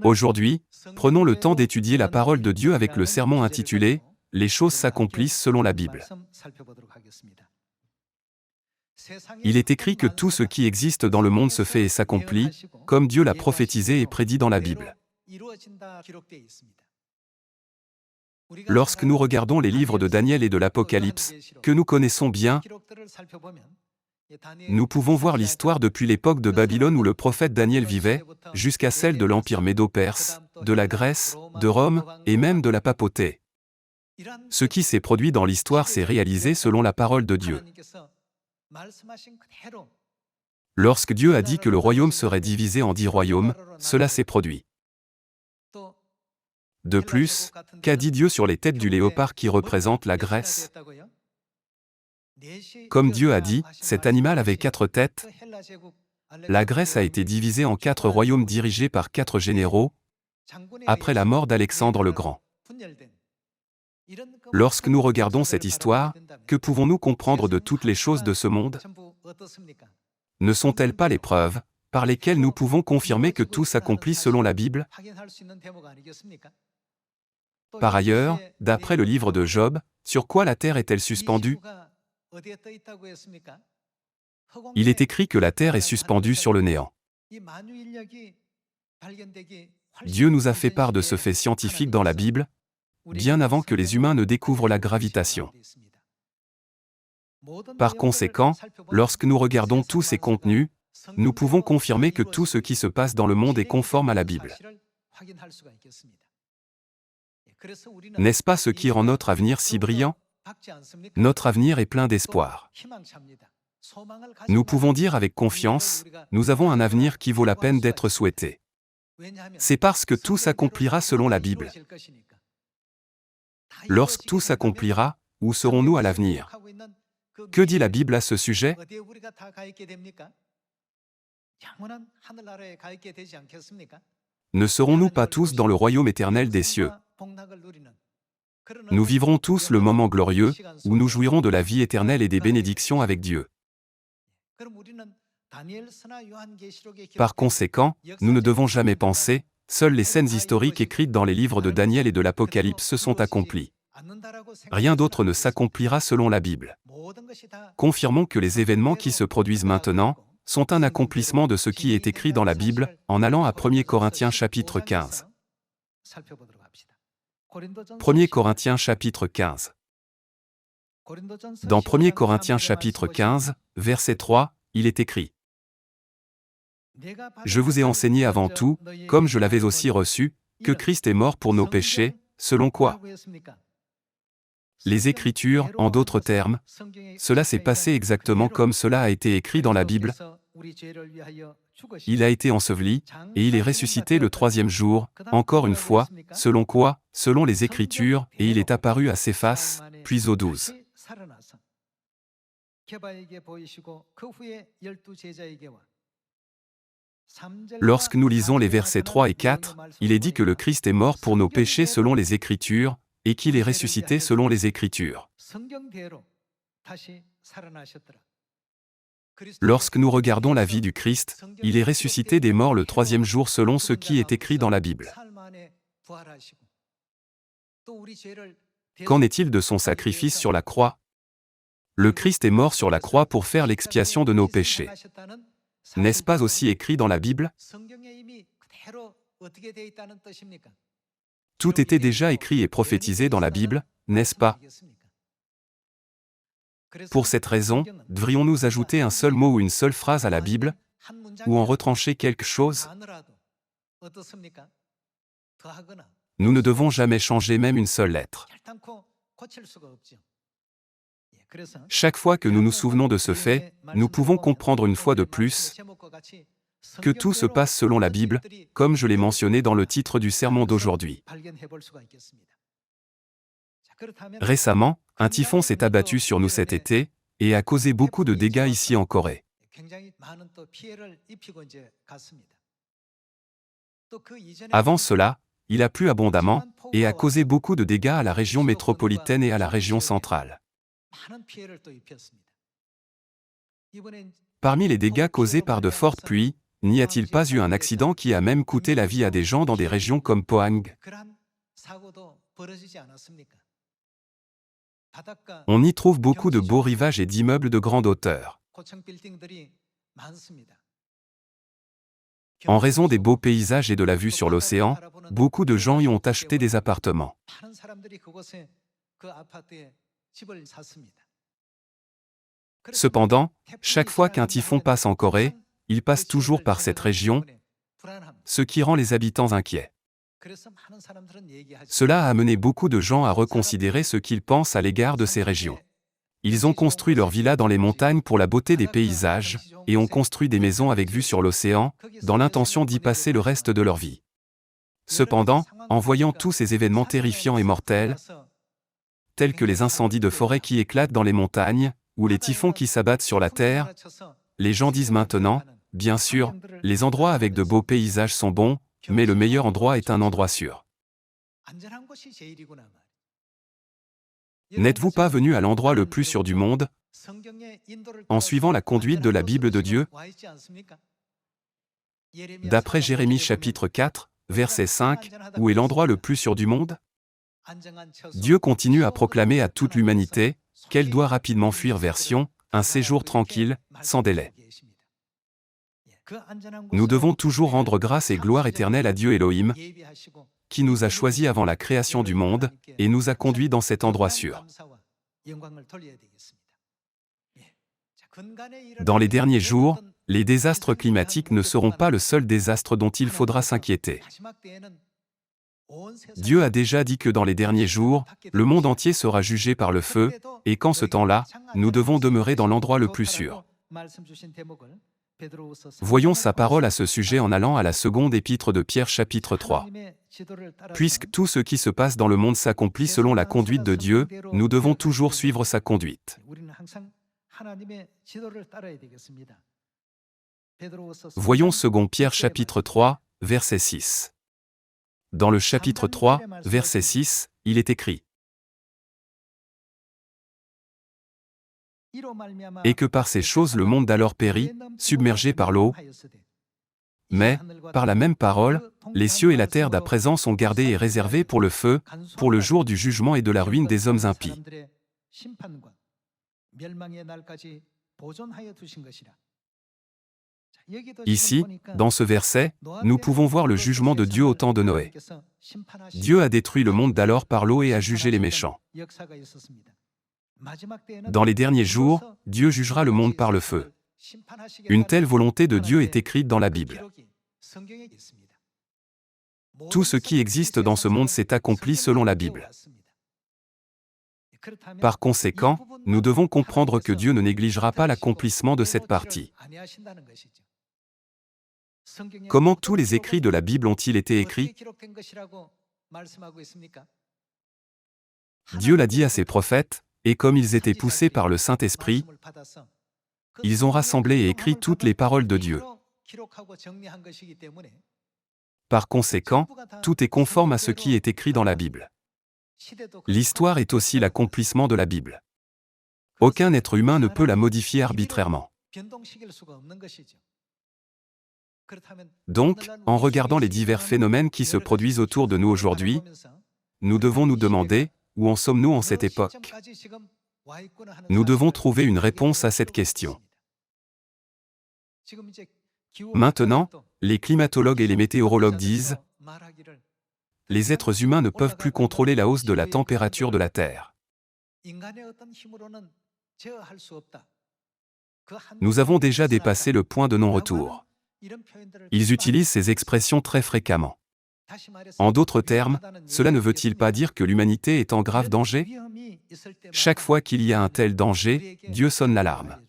Aujourd'hui, prenons le temps d'étudier la parole de Dieu avec le sermon intitulé « Les choses s'accomplissent selon la Bible ». Il est écrit que tout ce qui existe dans le monde se fait et s'accomplit, comme Dieu l'a prophétisé et prédit dans la Bible. Lorsque nous regardons les livres de Daniel et de l'Apocalypse, que nous connaissons bien, nous pouvons voir l'histoire depuis l'époque de Babylone où le prophète Daniel vivait, jusqu'à celle de l'Empire médo-perse, de la Grèce, de Rome, et même de la papauté. Ce qui s'est produit dans l'histoire s'est réalisé selon la parole de Dieu. Lorsque Dieu a dit que le royaume serait divisé en 10 royaumes, cela s'est produit. De plus, qu'a dit Dieu sur les têtes du léopard qui représente la Grèce ? Comme Dieu a dit, cet animal avait 4 têtes. La Grèce a été divisée en 4 royaumes dirigés par 4 généraux, après la mort d'Alexandre le Grand. Lorsque nous regardons cette histoire, que pouvons-nous comprendre de toutes les choses de ce monde ? Ne sont-elles pas les preuves, par lesquelles nous pouvons confirmer que tout s'accomplit selon la Bible ? Par ailleurs, d'après le livre de Job, sur quoi la terre est-elle suspendue ? Il est écrit que la terre est suspendue sur le néant. Dieu nous a fait part de ce fait scientifique dans la Bible, bien avant que les humains ne découvrent la gravitation. Par conséquent, lorsque nous regardons tous ces contenus, nous pouvons confirmer que tout ce qui se passe dans le monde est conforme à la Bible. N'est-ce pas ce qui rend notre avenir si brillant ? Notre avenir est plein d'espoir. Nous pouvons dire avec confiance, nous avons un avenir qui vaut la peine d'être souhaité. C'est parce que tout s'accomplira selon la Bible. Lorsque tout s'accomplira, où serons-nous à l'avenir ? Que dit la Bible à ce sujet ? Ne serons-nous pas tous dans le royaume éternel des cieux ? Nous vivrons tous le moment glorieux, où nous jouirons de la vie éternelle et des bénédictions avec Dieu. Par conséquent, nous ne devons jamais penser, seules les scènes historiques écrites dans les livres de Daniel et de l'Apocalypse se sont accomplies. Rien d'autre ne s'accomplira selon la Bible. Confirmons que les événements qui se produisent maintenant sont un accomplissement de ce qui est écrit dans la Bible, en allant à 1 Corinthiens chapitre 15. 1 Corinthiens chapitre 15. Dans 1 Corinthiens chapitre 15, verset 3, il est écrit : « Je vous ai enseigné avant tout, comme je l'avais aussi reçu, que Christ est mort pour nos péchés, selon quoi ? Les Écritures, en d'autres termes, cela s'est passé exactement comme cela a été écrit dans la Bible. Il a été enseveli, et il est ressuscité le 3e jour, encore une fois, selon quoi ? Selon les Écritures, et il est apparu à Céphas, puis aux 12. Lorsque nous lisons les versets 3 et 4, il est dit que le Christ est mort pour nos péchés selon les Écritures, et qu'il est ressuscité selon les Écritures. Lorsque nous regardons la vie du Christ, il est ressuscité des morts le 3e jour selon ce qui est écrit dans la Bible. Qu'en est-il de son sacrifice sur la croix ? Le Christ est mort sur la croix pour faire l'expiation de nos péchés. N'est-ce pas aussi écrit dans la Bible ? Tout était déjà écrit et prophétisé dans la Bible, n'est-ce pas ? Pour cette raison, devrions-nous ajouter un seul mot ou une seule phrase à la Bible, ou en retrancher quelque chose ? Nous ne devons jamais changer même une seule lettre. Chaque fois que nous nous souvenons de ce fait, nous pouvons comprendre une fois de plus que tout se passe selon la Bible, comme je l'ai mentionné dans le titre du sermon d'aujourd'hui. Récemment, un typhon s'est abattu sur nous cet été, et a causé beaucoup de dégâts ici en Corée. Avant cela, il a plu abondamment, et a causé beaucoup de dégâts à la région métropolitaine et à la région centrale. Parmi les dégâts causés par de fortes pluies, N'y a-t-il pas eu un accident qui a même coûté la vie à des gens dans des régions comme Pohang? On y trouve beaucoup de beaux rivages et d'immeubles de grande hauteur. En raison des beaux paysages et de la vue sur l'océan, beaucoup de gens y ont acheté des appartements. Cependant, chaque fois qu'un typhon passe en Corée, il passe toujours par cette région, ce qui rend les habitants inquiets. Cela a amené beaucoup de gens à reconsidérer ce qu'ils pensent à l'égard de ces régions. Ils ont construit leurs villas dans les montagnes pour la beauté des paysages, et ont construit des maisons avec vue sur l'océan, dans l'intention d'y passer le reste de leur vie. Cependant, en voyant tous ces événements terrifiants et mortels, tels que les incendies de forêt qui éclatent dans les montagnes, ou les typhons qui s'abattent sur la terre, les gens disent maintenant, bien sûr, les endroits avec de beaux paysages sont bons, mais le meilleur endroit est un endroit sûr. N'êtes-vous pas venu à l'endroit le plus sûr du monde, en suivant la conduite de la Bible de Dieu? D'après Jérémie chapitre 4, verset 5, où est l'endroit le plus sûr du monde? Dieu continue à proclamer à toute l'humanité qu'elle doit rapidement fuir vers Sion, un séjour tranquille, sans délai. Nous devons toujours rendre grâce et gloire éternelle à Dieu Elohim, qui nous a choisis avant la création du monde, et nous a conduits dans cet endroit sûr. Dans les derniers jours, les désastres climatiques ne seront pas le seul désastre dont il faudra s'inquiéter. Dieu a déjà dit que dans les derniers jours, le monde entier sera jugé par le feu, et qu'en ce temps-là, nous devons demeurer dans l'endroit le plus sûr. Voyons sa parole à ce sujet en allant à la seconde épître de Pierre chapitre 3. Puisque tout ce qui se passe dans le monde s'accomplit selon la conduite de Dieu, nous devons toujours suivre sa conduite. Voyons second Pierre chapitre 3, verset 6. Dans le chapitre 3, verset 6, il est écrit: Et que par ces choses le monde d'alors périt, submergé par l'eau. Mais, par la même parole, les cieux et la terre d'à présent sont gardés et réservés pour le feu, pour le jour du jugement et de la ruine des hommes impies. Ici, dans ce verset, nous pouvons voir le jugement de Dieu au temps de Noé. Dieu a détruit le monde d'alors par l'eau et a jugé les méchants. Dans les derniers jours, Dieu jugera le monde par le feu. Une telle volonté de Dieu est écrite dans la Bible. Tout ce qui existe dans ce monde s'est accompli selon la Bible. Par conséquent, nous devons comprendre que Dieu ne négligera pas l'accomplissement de cette partie. Comment tous les écrits de la Bible ont-ils été écrits? Dieu l'a dit à ses prophètes, et comme ils étaient poussés par le Saint-Esprit, ils ont rassemblé et écrit toutes les paroles de Dieu. Par conséquent, tout est conforme à ce qui est écrit dans la Bible. L'histoire est aussi l'accomplissement de la Bible. Aucun être humain ne peut la modifier arbitrairement. Donc, en regardant les divers phénomènes qui se produisent autour de nous aujourd'hui, nous devons nous demander, où en sommes-nous en cette époque? Nous devons trouver une réponse à cette question. Maintenant, les climatologues et les météorologues disent: les êtres humains ne peuvent plus contrôler la hausse de la température de la Terre. Nous avons déjà dépassé le point de non-retour. Ils utilisent ces expressions très fréquemment. En d'autres termes, cela ne veut-il pas dire que l'humanité est en grave danger? Chaque fois qu'il y a un tel danger, Dieu sonne l'alarme.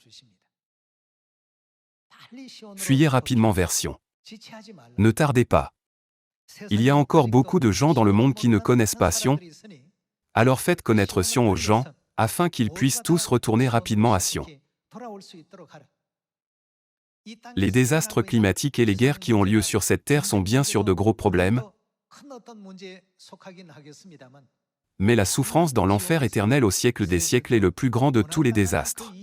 Fuyez rapidement vers Sion. Ne tardez pas. Il y a encore beaucoup de gens dans le monde qui ne connaissent pas Sion. Alors faites connaître Sion aux gens, afin qu'ils puissent tous retourner rapidement à Sion. Les désastres climatiques et les guerres qui ont lieu sur cette terre sont bien sûr de gros problèmes, mais la souffrance dans l'enfer éternel au siècle des siècles est le plus grand de tous les désastres.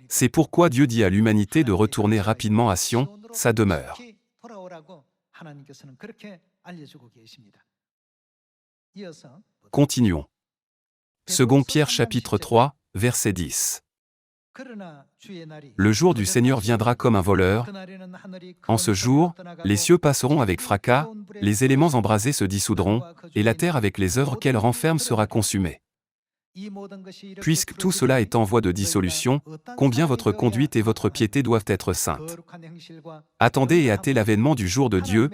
C'est pourquoi Dieu dit à l'humanité de retourner rapidement à Sion, sa demeure. Continuons. 2 Pierre chapitre 3, verset 10. Le jour du Seigneur viendra comme un voleur. En ce jour, les cieux passeront avec fracas, les éléments embrasés se dissoudront, et la terre avec les œuvres qu'elle renferme sera consumée. Puisque tout cela est en voie de dissolution, combien votre conduite et votre piété doivent être saintes. Attendez et hâtez l'avènement du jour de Dieu,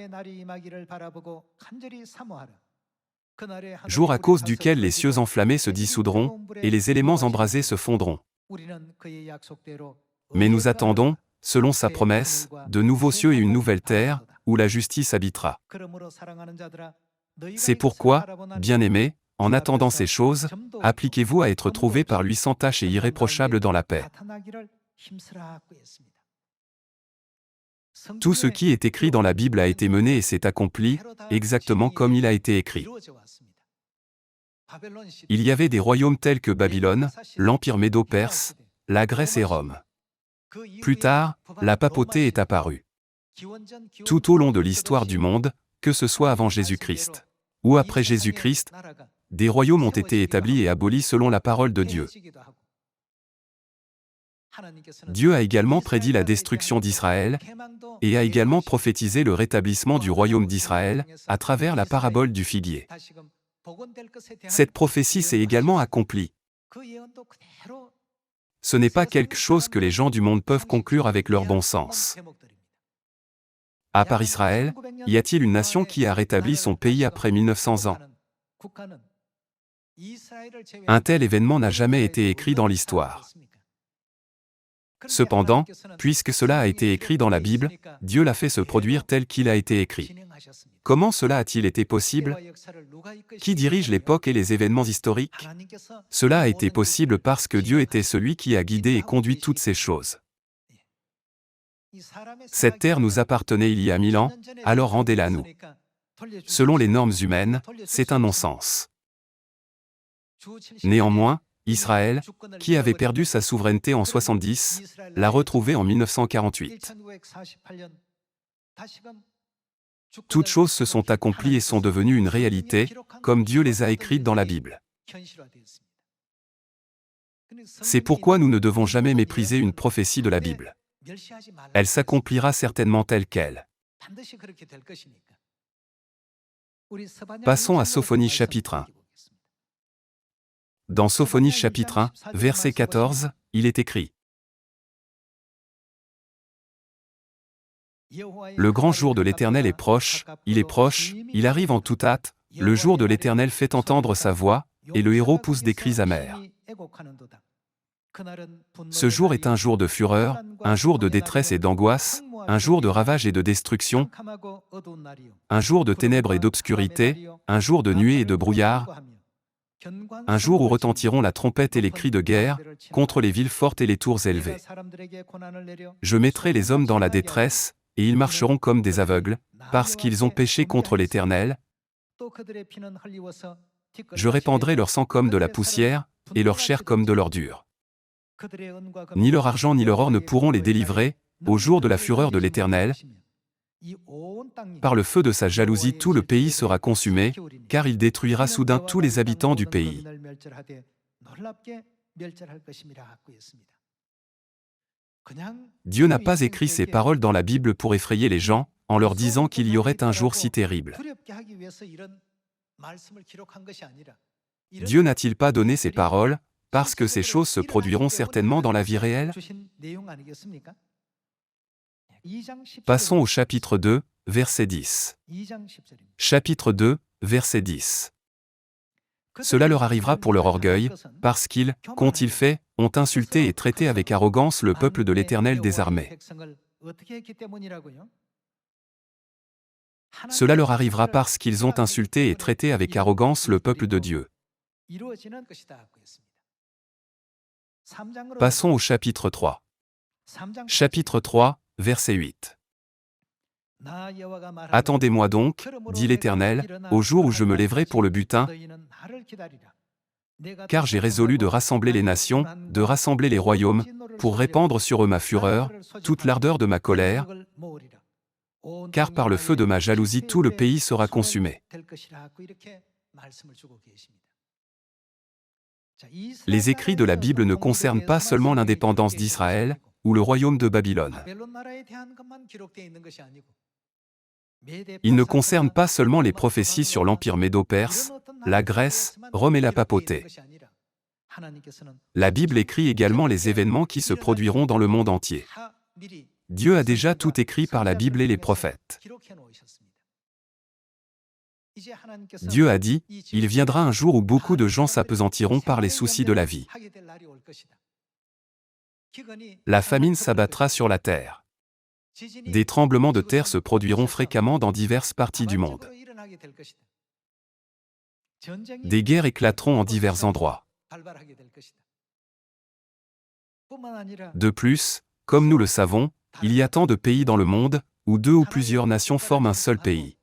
jour à cause duquel les cieux enflammés se dissoudront, et les éléments embrasés se fondront. Mais nous attendons, selon sa promesse, de nouveaux cieux et une nouvelle terre, où la justice habitera. C'est pourquoi, bien-aimés, en attendant ces choses, appliquez-vous à être trouvés par lui sans tache et irréprochable dans la paix. Tout ce qui est écrit dans la Bible a été mené et s'est accompli, exactement comme il a été écrit. Il y avait des royaumes tels que Babylone, l'Empire médo-perse, la Grèce et Rome. Plus tard, la papauté est apparue. Tout au long de l'histoire du monde, que ce soit avant Jésus-Christ ou après Jésus-Christ, des royaumes ont été établis et abolis selon la parole de Dieu. Dieu a également prédit la destruction d'Israël et a également prophétisé le rétablissement du royaume d'Israël à travers la parabole du figuier. Cette prophétie s'est également accomplie. Ce n'est pas quelque chose que les gens du monde peuvent conclure avec leur bon sens. À part Israël, y a-t-il une nation qui a rétabli son pays après 1900 ans? Un tel événement n'a jamais été écrit dans l'histoire. Cependant, puisque cela a été écrit dans la Bible, Dieu l'a fait se produire tel qu'il a été écrit. Comment cela a-t-il été possible? Qui dirige l'époque et les événements historiques? Cela a été possible parce que Dieu était celui qui a guidé et conduit toutes ces choses. Cette terre nous appartenait il y a 1000 ans, alors rendez-la à nous. Selon les normes humaines, c'est un non-sens. Néanmoins, Israël, qui avait perdu sa souveraineté en 70, l'a retrouvée en 1948. Toutes choses se sont accomplies et sont devenues une réalité, comme Dieu les a écrites dans la Bible. C'est pourquoi nous ne devons jamais mépriser une prophétie de la Bible. Elle s'accomplira certainement telle qu'elle. Passons à Sophonie chapitre 1. Dans Sophonie chapitre 1, verset 14, il est écrit: Le grand jour de l'Éternel est proche, il arrive en toute hâte, le jour de l'Éternel fait entendre sa voix, et le héros pousse des cris amers. Ce jour est un jour de fureur, un jour de détresse et d'angoisse, un jour de ravage et de destruction, un jour de ténèbres et d'obscurité, un jour de nuée et de brouillard, un jour où retentiront la trompette et les cris de guerre, contre les villes fortes et les tours élevées. Je mettrai les hommes dans la détresse, et ils marcheront comme des aveugles, parce qu'ils ont péché contre l'Éternel. Je répandrai leur sang comme de la poussière, et leur chair comme de l'ordure. Ni leur argent ni leur or ne pourront les délivrer, au jour de la fureur de l'Éternel. Par le feu de sa jalousie tout le pays sera consumé, car il détruira soudain tous les habitants du pays. Dieu n'a pas écrit ces paroles dans la Bible pour effrayer les gens, en leur disant qu'il y aurait un jour si terrible. Dieu n'a-t-il pas donné ces paroles, parce que ces choses se produiront certainement dans la vie réelle? Passons au chapitre 2, verset 10. Chapitre 2, verset 10. Cela leur arrivera pour leur orgueil, parce qu'ils, qu'ont-ils fait, ont insulté et traité avec arrogance le peuple de l'Éternel des armées. Cela leur arrivera parce qu'ils ont insulté et traité avec arrogance le peuple de Dieu. Passons au chapitre 3. Chapitre 3, verset 8. Attendez-moi donc, dit l'Éternel, au jour où je me lèverai pour le butin, Car j'ai résolu de rassembler les nations, de rassembler les royaumes, pour répandre sur eux ma fureur, toute l'ardeur de ma colère, car par le feu de ma jalousie tout le pays sera consumé. Les écrits de la Bible ne concernent pas seulement l'indépendance d'Israël ou le royaume de Babylone. Ils ne concernent pas seulement les prophéties sur l'empire médo-perse, la Grèce, Rome et la papauté. La Bible écrit également les événements qui se produiront dans le monde entier. Dieu a déjà tout écrit par la Bible et les prophètes. Dieu a dit, il viendra un jour où beaucoup de gens s'appesantiront par les soucis de la vie. La famine s'abattra sur la terre. Des tremblements de terre se produiront fréquemment dans diverses parties du monde. Des guerres éclateront en divers endroits. De plus, comme nous le savons, il y a tant de pays dans le monde, où deux ou plusieurs nations forment un seul pays.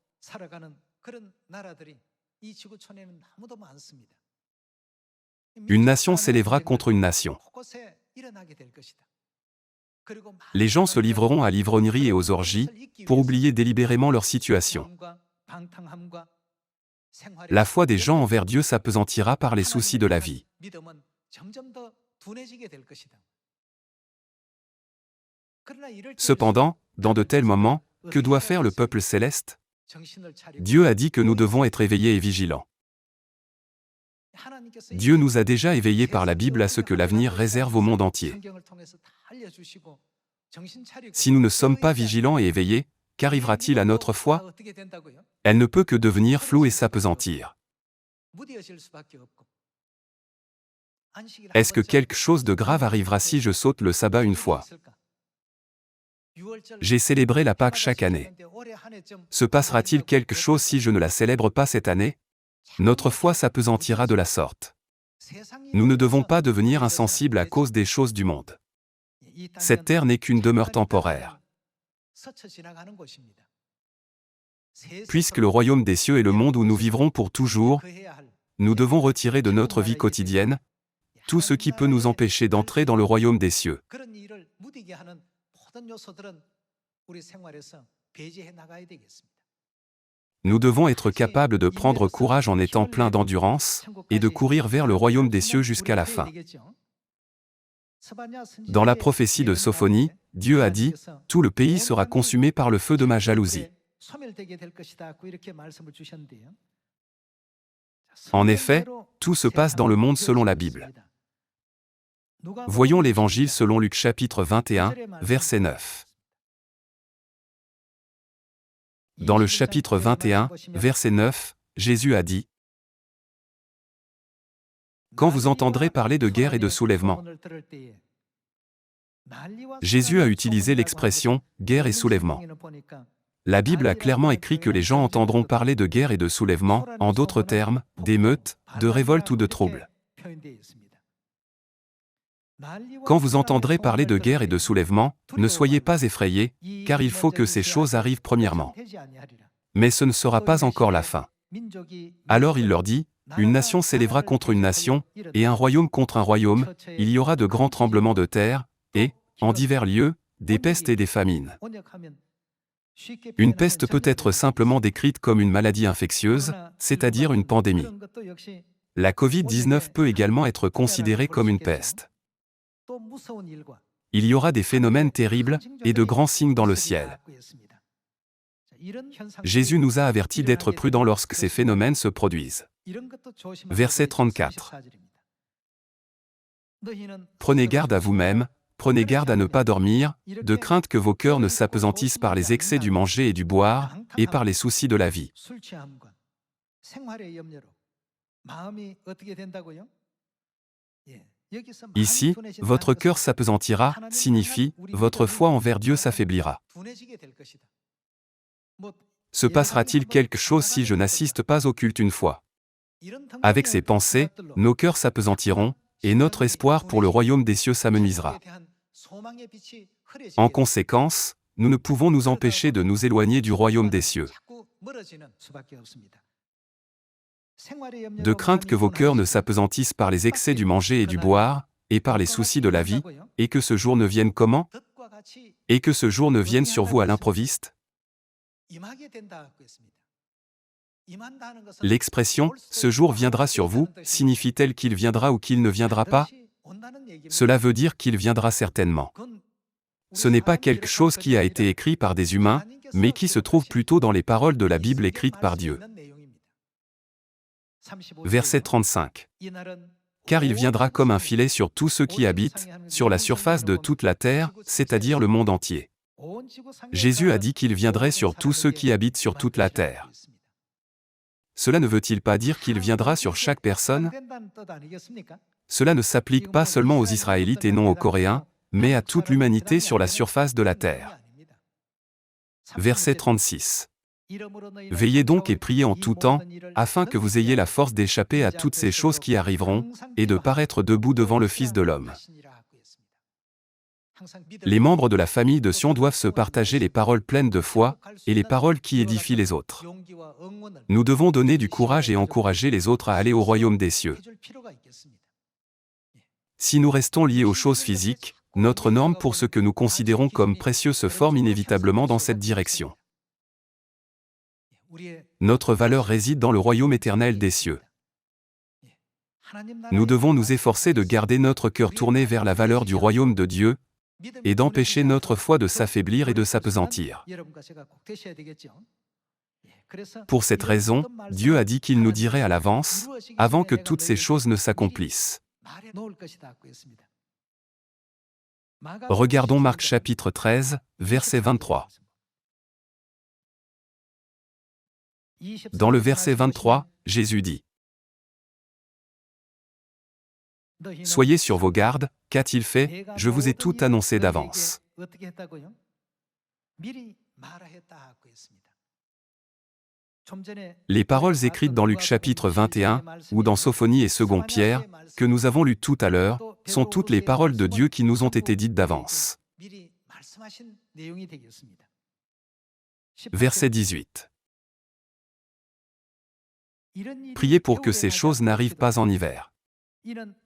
Une nation s'élèvera contre une nation. Les gens se livreront à l'ivrognerie et aux orgies, pour oublier délibérément leur situation. La foi des gens envers Dieu s'appesantira par les soucis de la vie. Cependant, dans de tels moments, que doit faire le peuple céleste? Dieu a dit que nous devons être éveillés et vigilants. Dieu nous a déjà éveillés par la Bible à ce que l'avenir réserve au monde entier. Si nous ne sommes pas vigilants et éveillés, qu'arrivera-t-il à notre foi? Elle ne peut que devenir floue et s'appesantir. Est-ce que quelque chose de grave arrivera si je saute le sabbat une fois? J'ai célébré la Pâque chaque année. Se passera-t-il quelque chose si je ne la célèbre pas cette année? Notre foi s'appesantira de la sorte. Nous ne devons pas devenir insensibles à cause des choses du monde. Cette terre n'est qu'une demeure temporaire. Puisque le royaume des cieux est le monde où nous vivrons pour toujours, nous devons retirer de notre vie quotidienne tout ce qui peut nous empêcher d'entrer dans le royaume des cieux. Nous devons être capables de prendre courage en étant pleins d'endurance et de courir vers le royaume des cieux jusqu'à la fin. Dans la prophétie de Sophonie, Dieu a dit, « Tout le pays sera consumé par le feu de ma jalousie ». En effet, tout se passe dans le monde selon la Bible. Voyons l'Évangile selon Luc chapitre 21, verset 9. Dans le chapitre 21, verset 9, Jésus a dit, « Quand vous entendrez parler de guerre et de soulèvement », Jésus a utilisé l'expression « guerre et soulèvement ». La Bible a clairement écrit que les gens entendront parler de guerre et de soulèvement, en d'autres termes, d'émeutes, de révoltes ou de troubles. Quand vous entendrez parler de guerre et de soulèvement, ne soyez pas effrayés, car il faut que ces choses arrivent premièrement. Mais ce ne sera pas encore la fin. Alors il leur dit, une nation s'élèvera contre une nation, et un royaume contre un royaume, il y aura de grands tremblements de terre, et, en divers lieux, des pestes et des famines. Une peste peut être simplement décrite comme une maladie infectieuse, c'est-à-dire une pandémie. La Covid-19 peut également être considérée comme une peste. Il y aura des phénomènes terribles et de grands signes dans le ciel. Jésus nous a avertis d'être prudents lorsque ces phénomènes se produisent. Verset 34. Prenez garde à vous-même, prenez garde à ne pas dormir, de crainte que vos cœurs ne s'appesantissent par les excès du manger et du boire, et par les soucis de la vie. Ici, votre cœur s'appesantira, signifie, votre foi envers Dieu s'affaiblira. Se passera-t-il quelque chose si je n'assiste pas au culte une fois? Avec ces pensées, nos cœurs s'appesantiront, et notre espoir pour le royaume des cieux s'amenuisera. En conséquence, nous ne pouvons nous empêcher de nous éloigner du royaume des cieux. De crainte que vos cœurs ne s'apesantissent par les excès du manger et du boire, et par les soucis de la vie, et que ce jour ne vienne comment? Et que ce jour ne vienne sur vous à l'improviste? L'expression « ce jour viendra sur vous » signifie-t-elle qu'il viendra ou qu'il ne viendra pas? Cela veut dire qu'il viendra certainement. Ce n'est pas quelque chose qui a été écrit par des humains, mais qui se trouve plutôt dans les paroles de la Bible écrites par Dieu. Verset 35. Car il viendra comme un filet sur tous ceux qui habitent, sur la surface de toute la terre, c'est-à-dire le monde entier. Jésus a dit qu'il viendrait sur tous ceux qui habitent sur toute la terre. Cela ne veut-il pas dire qu'il viendra sur chaque personne? Cela ne s'applique pas seulement aux Israélites et non aux Coréens, mais à toute l'humanité sur la surface de la terre. Verset 36. Veillez donc et priez en tout temps, afin que vous ayez la force d'échapper à toutes ces choses qui arriveront, et de paraître debout devant le Fils de l'homme. Les membres de la famille de Sion doivent se partager les paroles pleines de foi, et les paroles qui édifient les autres. Nous devons donner du courage et encourager les autres à aller au royaume des cieux. Si nous restons liés aux choses physiques, notre norme pour ce que nous considérons comme précieux se forme inévitablement dans cette direction. Notre valeur réside dans le royaume éternel des cieux. Nous devons nous efforcer de garder notre cœur tourné vers la valeur du royaume de Dieu, et d'empêcher notre foi de s'affaiblir et de s'appesantir. Pour cette raison, Dieu a dit qu'il nous dirait à l'avance, avant que toutes ces choses ne s'accomplissent. Regardons Marc chapitre 13, verset 23. Dans le verset 23, Jésus dit: « Soyez sur vos gardes, qu'a-t-il fait? Je vous ai tout annoncé d'avance. » Les paroles écrites dans Luc chapitre 21, ou dans Sophonie et 2 Pierre, que nous avons lues tout à l'heure, sont toutes les paroles de Dieu qui nous ont été dites d'avance. Verset 18. Priez pour que ces choses n'arrivent pas en hiver.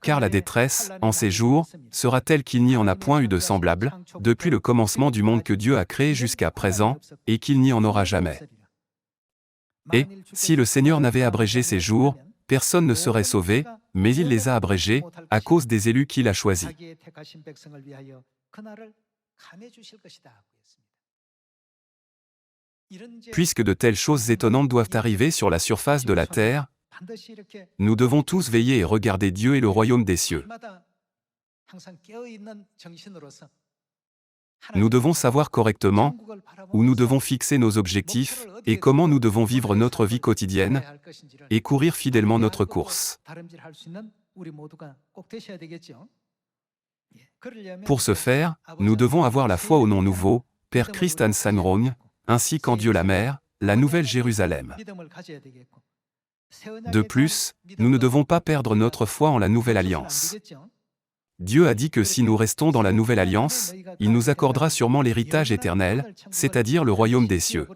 Car la détresse, en ces jours, sera telle qu'il n'y en a point eu de semblable, depuis le commencement du monde que Dieu a créé jusqu'à présent, et qu'il n'y en aura jamais. Et, si le Seigneur n'avait abrégé ces jours, personne ne serait sauvé, mais il les a abrégés, à cause des élus qu'il a choisis. Puisque de telles choses étonnantes doivent arriver sur la surface de la terre, nous devons tous veiller et regarder Dieu et le royaume des cieux. Nous devons savoir correctement où nous devons fixer nos objectifs et comment nous devons vivre notre vie quotidienne et courir fidèlement notre course. Pour ce faire, nous devons avoir la foi au nom nouveau, Père Christ An Sangrong, ainsi qu'en Dieu la Mère, la Nouvelle Jérusalem. De plus, nous ne devons pas perdre notre foi en la Nouvelle Alliance. Dieu a dit que si nous restons dans la Nouvelle Alliance, il nous accordera sûrement l'héritage éternel, c'est-à-dire le royaume des cieux.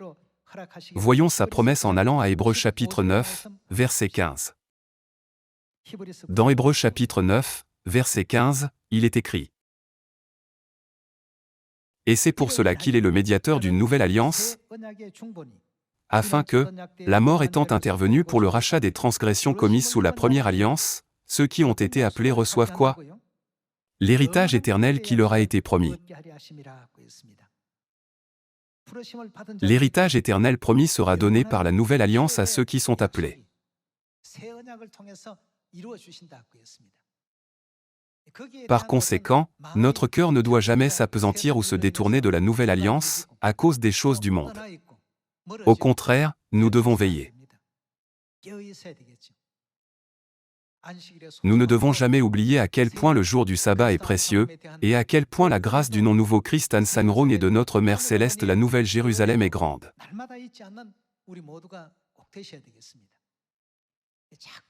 Voyons sa promesse en allant à Hébreux chapitre 9, verset 15. Dans Hébreux chapitre 9, verset 15, il est écrit: « Et c'est pour cela qu'il est le médiateur d'une nouvelle alliance, afin que, la mort étant intervenue pour le rachat des transgressions commises sous la première alliance, ceux qui ont été appelés reçoivent quoi? L'héritage éternel qui leur a été promis. » L'héritage éternel promis sera donné par la nouvelle alliance à ceux qui sont appelés. Par conséquent, notre cœur ne doit jamais s'appesantir ou se détourner de la nouvelle alliance, à cause des choses du monde. Au contraire, nous devons veiller. Nous ne devons jamais oublier à quel point le jour du sabbat est précieux, et à quel point la grâce du nom nouveau Christ An Sangrong et de notre Mère Céleste la Nouvelle Jérusalem est grande.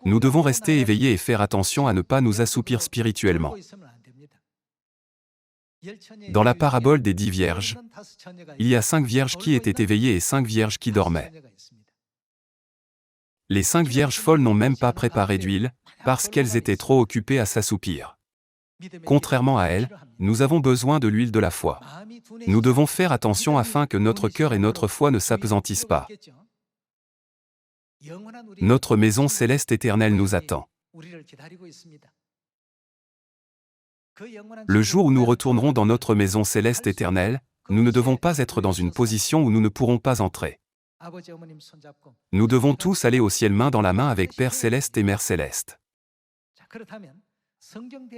Nous devons rester éveillés et faire attention à ne pas nous assoupir spirituellement. Dans la parabole des 10 vierges, il y a 5 vierges qui étaient éveillées et 5 vierges qui dormaient. Les 5 vierges folles n'ont même pas préparé d'huile, parce qu'elles étaient trop occupées à s'assoupir. Contrairement à elles, nous avons besoin de l'huile de la foi. Nous devons faire attention afin que notre cœur et notre foi ne s'apesantissent pas. Notre maison céleste éternelle nous attend. Le jour où nous retournerons dans notre maison céleste éternelle, nous ne devons pas être dans une position où nous ne pourrons pas entrer. Nous devons tous aller au ciel main dans la main avec Père Céleste et Mère Céleste.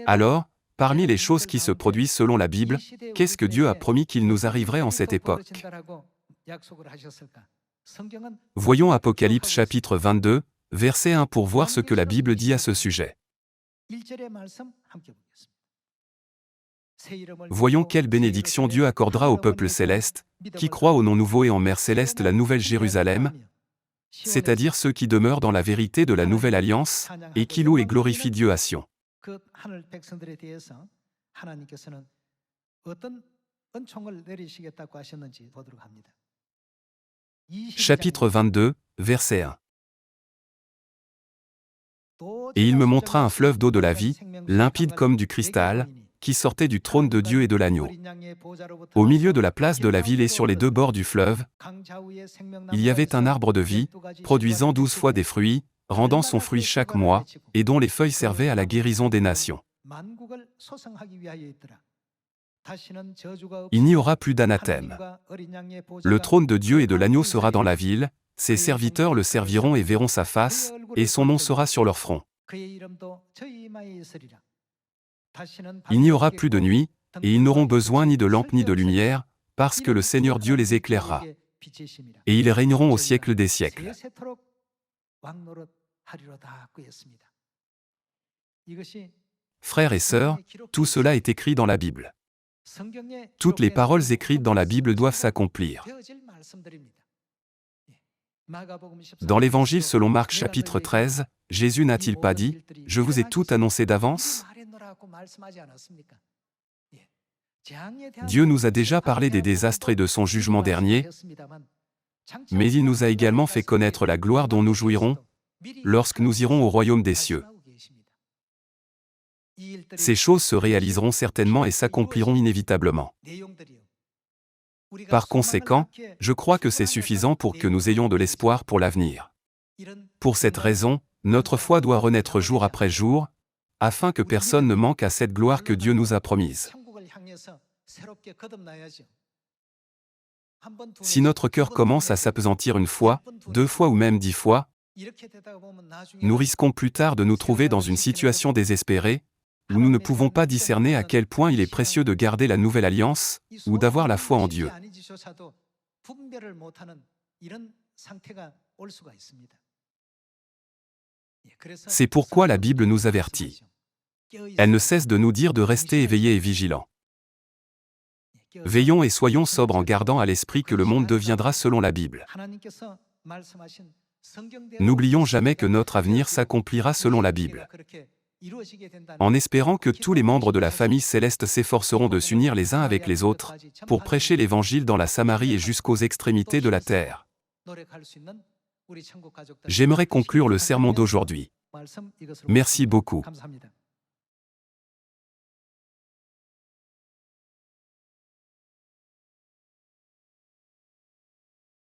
Alors, parmi les choses qui se produisent selon la Bible, qu'est-ce que Dieu a promis qu'il nous arriverait en cette époque? Voyons Apocalypse chapitre 22, verset 1 pour voir ce que la Bible dit à ce sujet. Voyons quelle bénédiction Dieu accordera au peuple céleste, qui croit au nom nouveau et en Mère Céleste la Nouvelle Jérusalem, c'est-à-dire ceux qui demeurent dans la vérité de la Nouvelle Alliance, et qui louent et glorifient Dieu à Sion. Chapitre 22, verset 1. Et il me montra un fleuve d'eau de la vie, limpide comme du cristal, qui sortait du trône de Dieu et de l'agneau. Au milieu de la place de la ville et sur les 2 bords du fleuve, il y avait un arbre de vie, produisant 12 fois des fruits, rendant son fruit chaque mois, et dont les feuilles servaient à la guérison des nations. Il n'y aura plus d'anathème. Le trône de Dieu et de l'agneau sera dans la ville, ses serviteurs le serviront et verront sa face, et son nom sera sur leur front. Il n'y aura plus de nuit, et ils n'auront besoin ni de lampe ni de lumière, parce que le Seigneur Dieu les éclairera. Et ils régneront au siècle des siècles. Frères et sœurs, tout cela est écrit dans la Bible. Toutes les paroles écrites dans la Bible doivent s'accomplir. Dans l'Évangile selon Marc chapitre 13, Jésus n'a-t-il pas dit « Je vous ai tout annoncé d'avance » Dieu nous a déjà parlé des désastres et de son jugement dernier, mais il nous a également fait connaître la gloire dont nous jouirons lorsque nous irons au royaume des cieux. Ces choses se réaliseront certainement et s'accompliront inévitablement. Par conséquent, je crois que c'est suffisant pour que nous ayons de l'espoir pour l'avenir. Pour cette raison, notre foi doit renaître jour après jour, afin que personne ne manque à cette gloire que Dieu nous a promise. Si notre cœur commence à s'appesantir 1 fois, 2 fois ou même 10 fois, nous risquons plus tard de nous trouver dans une situation désespérée, où nous ne pouvons pas discerner à quel point il est précieux de garder la nouvelle alliance, ou d'avoir la foi en Dieu. C'est pourquoi la Bible nous avertit. Elle ne cesse de nous dire de rester éveillés et vigilants. Veillons et soyons sobres en gardant à l'esprit que le monde deviendra selon la Bible. N'oublions jamais que notre avenir s'accomplira selon la Bible. En espérant que tous les membres de la famille céleste s'efforceront de s'unir les uns avec les autres, pour prêcher l'Évangile dans la Samarie et jusqu'aux extrémités de la terre. J'aimerais conclure le sermon d'aujourd'hui. Merci beaucoup.